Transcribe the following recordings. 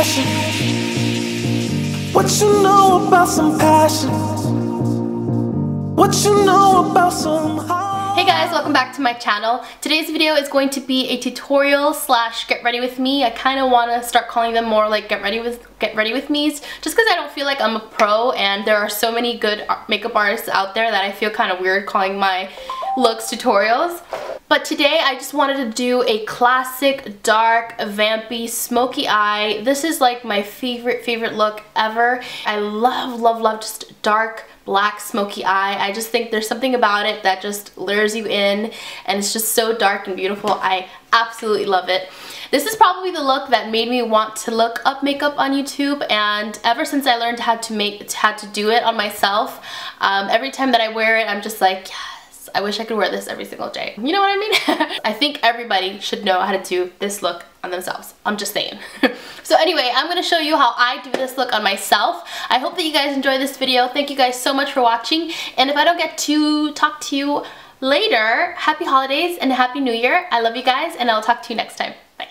passion? What you know about some passion? What you know about some heart? Hey guys, welcome back to my channel. Today's video is going to be a tutorial slash get ready with me. I kind of want to start calling them more like get ready with me's, just because I don't feel like I'm a pro and there are so many good makeup artists out there that I feel kind of weird calling my looks tutorials. But today I just wanted to do a classic dark vampy smoky eye. This is like my favorite look ever. I love just dark black smoky eye. I just think there's something about it that just lures you in, and it's just so dark and beautiful. I absolutely love it. This is probably the look that made me want to look up makeup on YouTube, and ever since I learned how to do it on myself, every time that I wear it, I'm just like, yes, I wish I could wear this every single day. You know what I mean? I think everybody should know how to do this look on themselves. I'm just saying. So anyway, I'm going to show you how I do this look on myself. I hope that you guys enjoy this video. Thank you guys so much for watching. And if I don't get to talk to you later, happy holidays and happy new year. I love you guys, and I'll talk to you next time. Bye.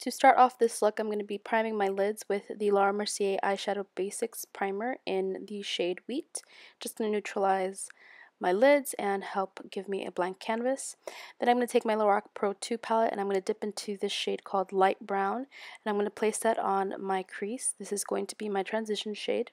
To start off this look, I'm going to be priming my lids with the Laura Mercier Eyeshadow Basics Primer in the shade Wheat. Just going to neutralize my lids and help give me a blank canvas. Then I'm going to take my Lorac Pro Palette and I'm going to dip into this shade called Light Brown, and I'm going to place that on my crease. This is going to be my transition shade.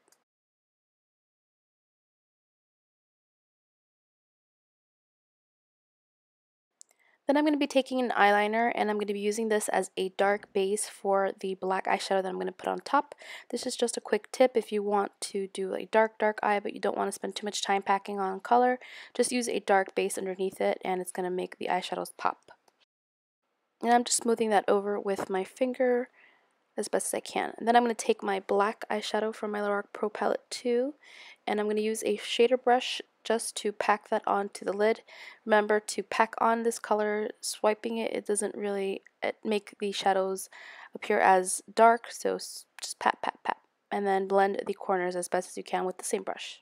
Then I'm going to be taking an eyeliner and I'm going to be using this as a dark base for the black eyeshadow that I'm going to put on top. This is just a quick tip if you want to do a dark eye but you don't want to spend too much time packing on color. Just use a dark base underneath it and it's going to make the eyeshadows pop. And I'm just smoothing that over with my finger as best as I can. And then I'm going to take my black eyeshadow from my Lorac Pro Palette 2 and I'm going to use a shader brush just to pack that onto the lid. Remember to pack on this color, swiping it doesn't really make the shadows appear as dark, so just pat, and then blend the corners as best as you can with the same brush.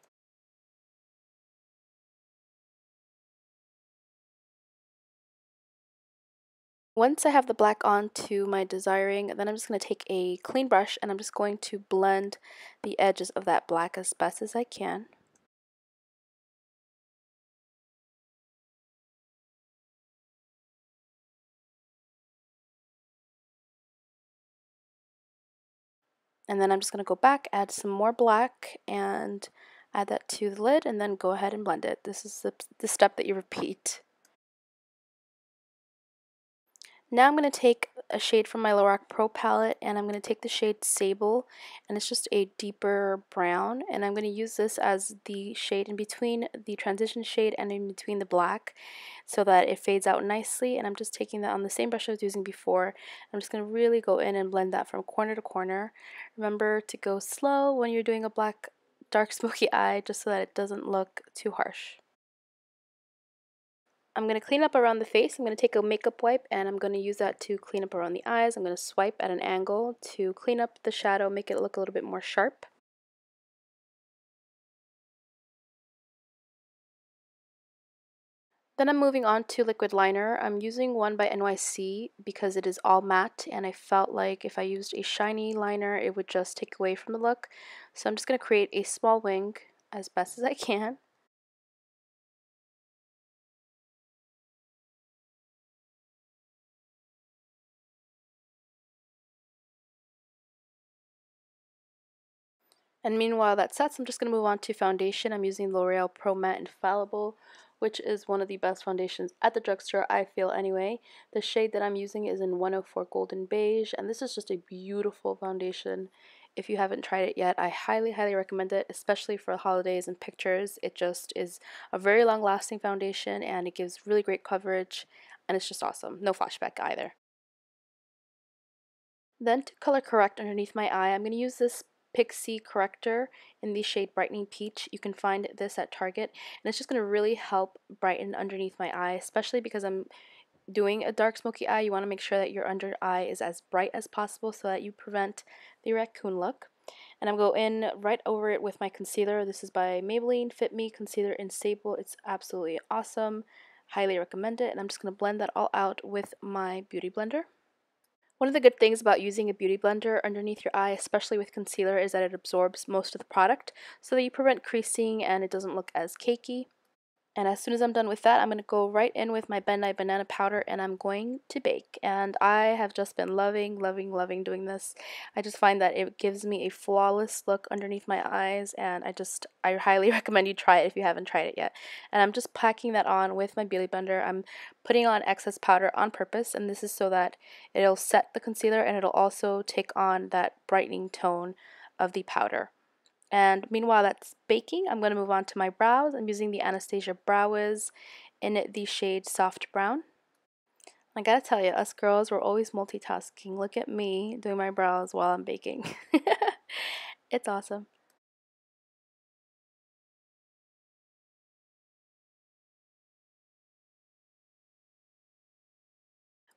Once I have the black on to my desiring, then I'm just going to take a clean brush and I'm just going to blend the edges of that black as best as I can. And then I'm just going to go back, add some more black, and add that to the lid, and then go ahead and blend it. This is the step that you repeat. Now I'm going to take a shade from my Lorac Pro Palette, and I'm going to take the shade Sable, and it's just a deeper brown, and I'm going to use this as the shade in between the transition shade and in between the black so that it fades out nicely. And I'm just taking that on the same brush I was using before. I'm just going to really go in and blend that from corner to corner. Remember to go slow when you're doing a black dark smoky eye just so that it doesn't look too harsh. I'm going to clean up around the face. I'm going to take a makeup wipe and I'm going to use that to clean up around the eyes. I'm going to swipe at an angle to clean up the shadow, make it look a little bit more sharp. Then I'm moving on to liquid liner. I'm using one by NYC because it is all matte and I felt like if I used a shiny liner it would just take away from the look. So I'm just going to create a small wing as best as I can. And meanwhile that sets, I'm just going to move on to foundation. I'm using L'Oreal Pro Matte Infallible, which is one of the best foundations at the drugstore, I feel anyway. The shade that I'm using is in 104 Golden Beige, and this is just a beautiful foundation. If you haven't tried it yet, I highly recommend it, especially for holidays and pictures. It just is a very long lasting foundation and it gives really great coverage, and it's just awesome. No flashback either. Then to color correct underneath my eye, I'm going to use this Pixi corrector in the shade Brightening Peach. You can find this at Target, and it's just going to really help brighten underneath my eye, especially because I'm doing a dark smoky eye. You want to make sure that your under eye is as bright as possible so that you prevent the raccoon look. And I'm going in right over it with my concealer. This is by Maybelline FIT Me Concealer in Sable. It's absolutely awesome. Highly recommend it. And I'm just going to blend that all out with my beauty blender. One of the good things about using a beauty blender underneath your eye, especially with concealer, is that it absorbs most of the product so that you prevent creasing and it doesn't look as cakey. And as soon as I'm done with that, I'm going to go right in with my Nye Banana Powder and I'm going to bake. And I have just been loving doing this. I just find that it gives me a flawless look underneath my eyes, and I highly recommend you try it if you haven't tried it yet. And I'm just packing that on with my beauty blender. I'm putting on excess powder on purpose, and this is so that it'll set the concealer and it'll also take on that brightening tone of the powder. And meanwhile that's baking, I'm going to move on to my brows. I'm using the Anastasia Brow Wiz in the shade Soft Brown. I gotta tell you, us girls, we're always multitasking. Look at me doing my brows while I'm baking. It's awesome.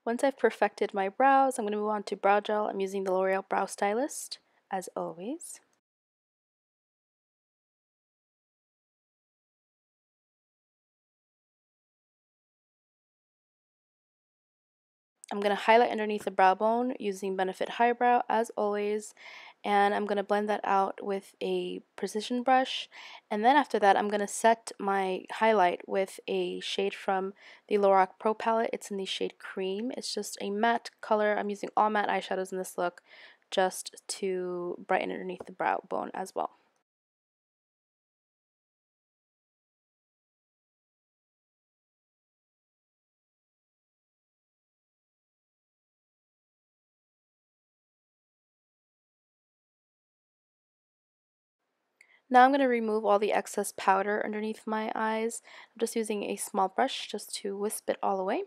Once I've perfected my brows, I'm going to move on to brow gel. I'm using the L'Oreal Brow Stylist, as always. I'm going to highlight underneath the brow bone using Benefit Highbrow as always, and I'm going to blend that out with a precision brush. And then after that, I'm going to set my highlight with a shade from the Lorac Pro Palette. It's in the shade Cream. It's just a matte color. I'm using all matte eyeshadows in this look just to brighten underneath the brow bone as well. Now I'm going to remove all the excess powder underneath my eyes. I'm just using a small brush just to wisp it all away.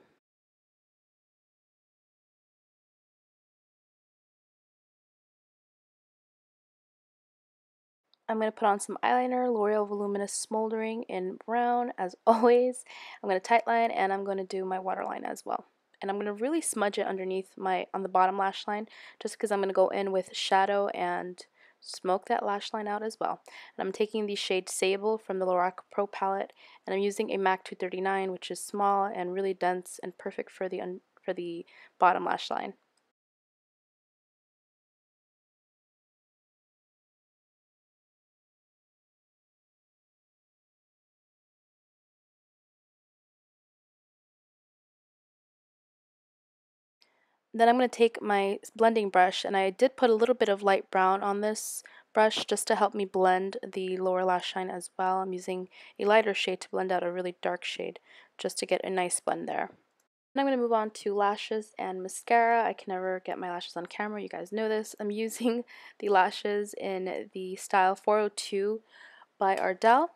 I'm going to put on some eyeliner, L'Oreal Voluminous Smoldering in brown as always. I'm going to tightline and I'm going to do my waterline as well. And I'm going to really smudge it underneath on the bottom lash line just because I'm going to go in with shadow and smoke that lash line out as well. And I'm taking the shade Sable from the Lorac Pro Palette, and I'm using a MAC 239, which is small and really dense and perfect for the bottom lash line. Then I'm going to take my blending brush, and I did put a little bit of light brown on this brush just to help me blend the lower lash line as well. I'm using a lighter shade to blend out a really dark shade just to get a nice blend there. And I'm going to move on to lashes and mascara. I can never get my lashes on camera, you guys know this. I'm using the lashes in the style 402 by Ardell.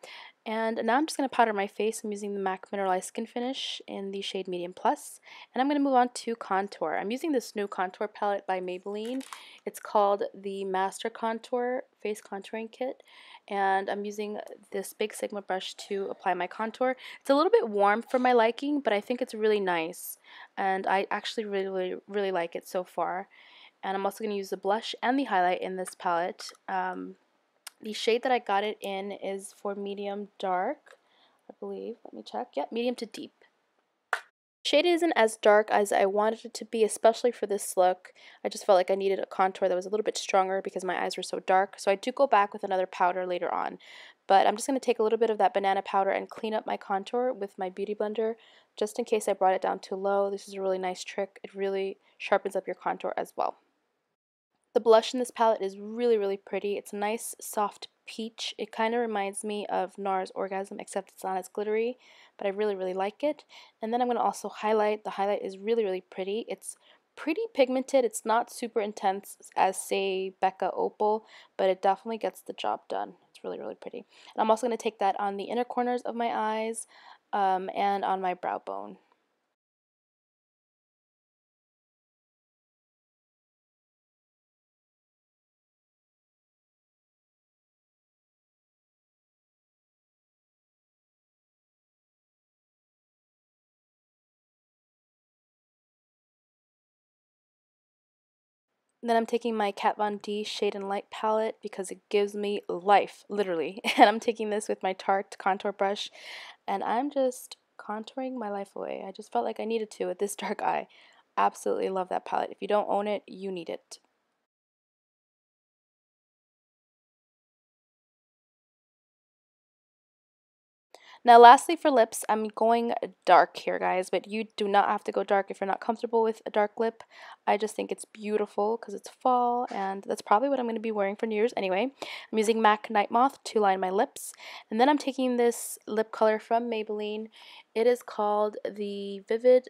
And now I'm just going to powder my face. I'm using the MAC Mineralized Skin Finish in the shade Medium Plus. And I'm going to move on to contour. I'm using this new contour palette by Maybelline. It's called the Master Contour Face Contouring Kit. And I'm using this Big Sigma brush to apply my contour. It's a little bit warm for my liking, but I think it's really nice. And I actually really like it so far. And I'm also going to use the blush and the highlight in this palette. The shade that I got it in is for medium dark, I believe. Let me check. Yep, medium to deep. The shade isn't as dark as I wanted it to be, especially for this look. I just felt like I needed a contour that was a little bit stronger because my eyes were so dark. So I do go back with another powder later on. But I'm just going to take a little bit of that banana powder and clean up my contour with my beauty blender just in case I brought it down too low. This is a really nice trick. It really sharpens up your contour as well. The blush in this palette is really pretty. It's a nice soft peach. It kind of reminds me of NARS Orgasm, except it's not as glittery, but I really like it. And then I'm going to also highlight. The highlight is really pretty. It's pretty pigmented. It's not super intense as, say, Becca Opal, but it definitely gets the job done. It's really pretty. And I'm also going to take that on the inner corners of my eyes and on my brow bone. Then I'm taking my Kat Von D Shade and Light palette because it gives me life, literally. And I'm taking this with my Tarte contour brush, and I'm just contouring my life away. I just felt like I needed to with this dark eye. absolutely love that palette. If you don't own it, you need it. Now lastly for lips, I'm going dark here, guys, but you do not have to go dark if you're not comfortable with a dark lip. I just think it's beautiful because it's fall, and that's probably what I'm going to be wearing for New Year's anyway. I'm using MAC Nightmoth to line my lips, and then I'm taking this lip color from Maybelline. It is called the Vivid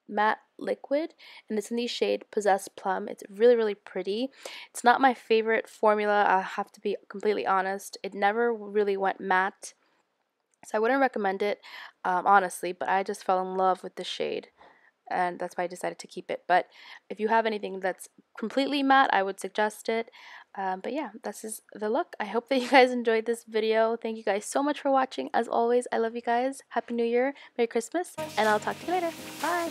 Matte Liquid, and it's in the shade Possess Plum. It's really, really pretty. It's not my favorite formula, I have to be completely honest. It never really went matte, so I wouldn't recommend it, honestly, but I just fell in love with the shade, and that's why I decided to keep it. But if you have anything that's completely matte, I would suggest it. But yeah, this is the look. I hope that you guys enjoyed this video. Thank you guys so much for watching. As always, I love you guys. Happy New Year, Merry Christmas, and I'll talk to you later. Bye!